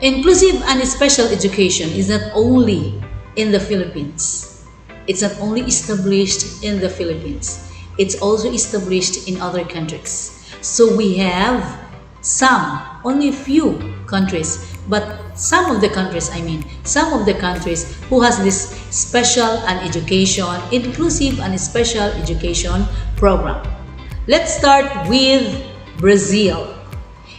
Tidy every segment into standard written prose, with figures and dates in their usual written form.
Inclusive and special education is not only in the Philippines. It's not only established in the Philippines. It's also established in other countries. So we have some, only a few countries, but some of the countries who has this special and education, inclusive and special education program. Let's start with Brazil.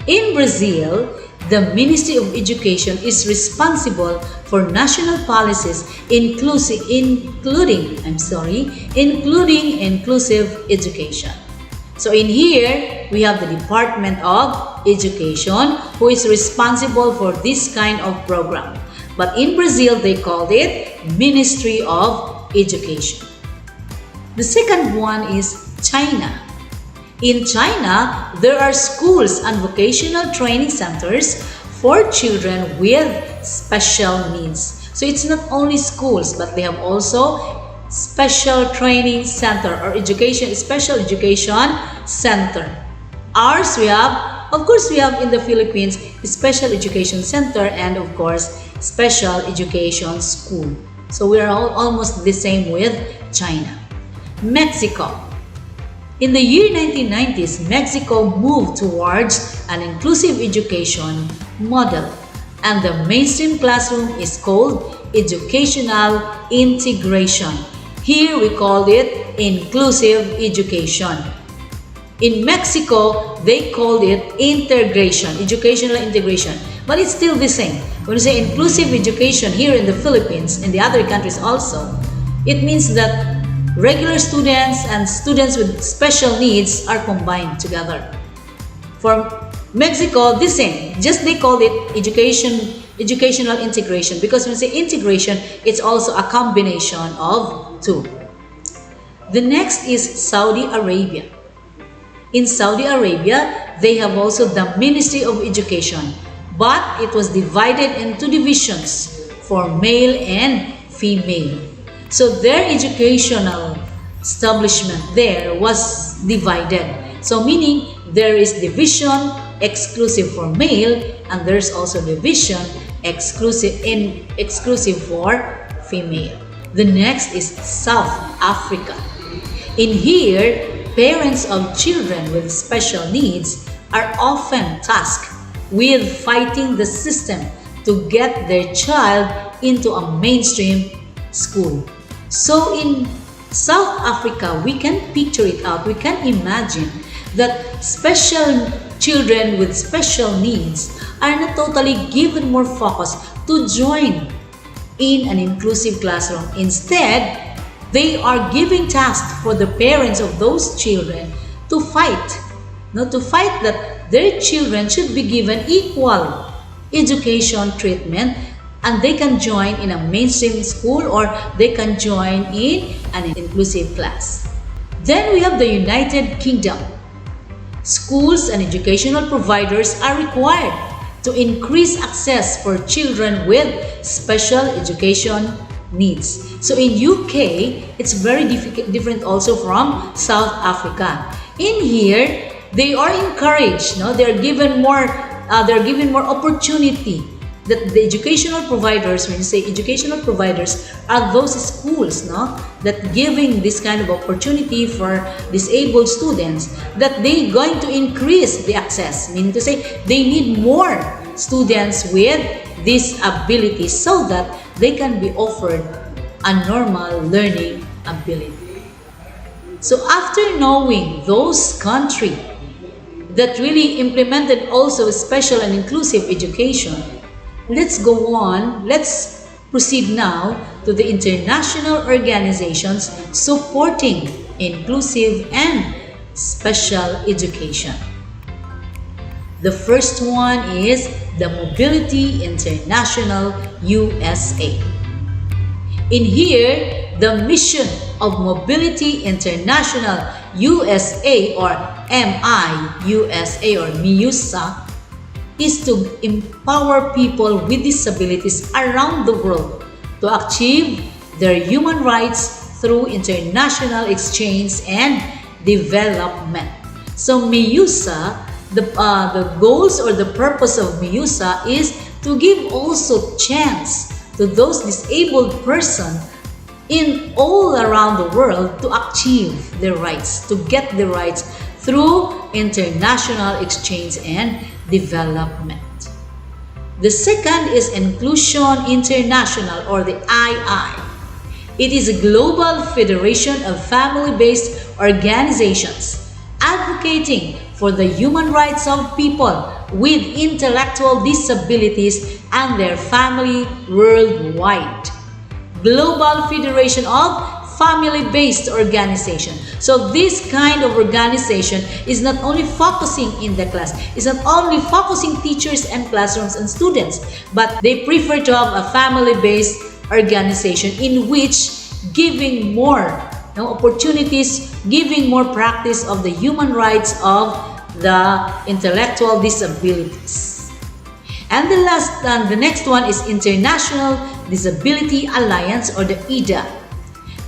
In Brazil, the Ministry of Education is responsible for national policies including inclusive education. So in here, we have the Department of Education who is responsible for this kind of program. But in Brazil, they called it Ministry of Education. The second one is China. In China, there are schools and vocational training centers for children with special needs. So it's not only schools, but they have also special training center or special education center. Ours, we have in the Philippines, special education center and of course, special education school. So we are almost the same with China. Mexico. In the year 1990s, Mexico moved towards an inclusive education model, and the mainstream classroom is called educational integration. Here we called it inclusive education. In Mexico, they called it integration, educational integration, but it's still the same. When we say inclusive education here in the Philippines, in the other countries also, it means that regular students and students with special needs are combined together. For Mexico, the same. Just they called it educational integration because when we say integration, it's also a combination of two. The next is Saudi Arabia. In Saudi Arabia, they have also the Ministry of Education, but it was divided into divisions for male and female. So their educational establishment there was divided. So meaning there is division exclusive for male and there's also division exclusive for female. The next is South Africa. In here, parents of children with special needs are often tasked with fighting the system to get their child into a mainstream school. So in South Africa, we can picture it out. We can imagine that special children with special needs are not totally given more focus to join in an inclusive classroom. Instead, they are giving tasks for the parents of those children to fight. To fight that their children should be given equal education treatment and they can join in a mainstream school or they can join in an inclusive class. Then we have the United Kingdom. Schools and educational providers are required to increase access for children with special education needs. So in UK, it's very different also from South Africa. In here, they are encouraged, they're given more opportunity. That the educational providers, when you say educational providers, are those schools, that giving this kind of opportunity for disabled students, that they're going to increase the access, meaning to say they need more students with disabilities so that they can be offered a normal learning ability. So after knowing those countries that really implemented also special and inclusive education, let's go on. Let's proceed now to the international organizations supporting inclusive and special education. The first one is the Mobility International USA. In here, the mission of Mobility International USA or MIUSA or MIUSA is to empower people with disabilities around the world to achieve their human rights through international exchange and development. So MIUSA, the goals or the purpose of MIUSA is to give also chance to those disabled person in all around the world to achieve their rights, to get the rights through international exchange and development. The second is Inclusion International, or the II. It is a global federation of family-based organizations advocating for the human rights of people with intellectual disabilities and their family worldwide. Global Federation of Family-Based Organization. So this kind of organization is not only focusing in the class, is not only focusing teachers and classrooms and students, but they prefer to have a family-based organization in which giving more opportunities, giving more practice of the human rights of the intellectual disabilities. And the next one is International Disability Alliance, or the IDA.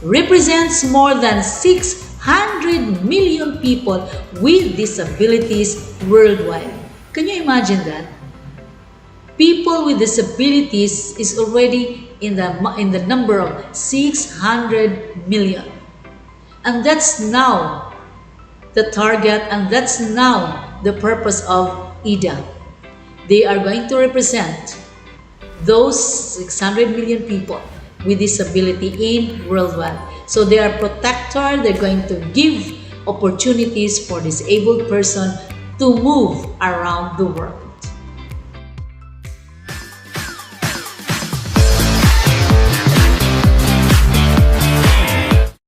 Represents more than 600 million people with disabilities worldwide. Can you imagine that? People with disabilities is already in the number of 600 million. And that's now the target, and that's now the purpose of IDA. They are going to represent those 600 million people with disability in worldwide. So they are protector, they're going to give opportunities for disabled person to move around the world.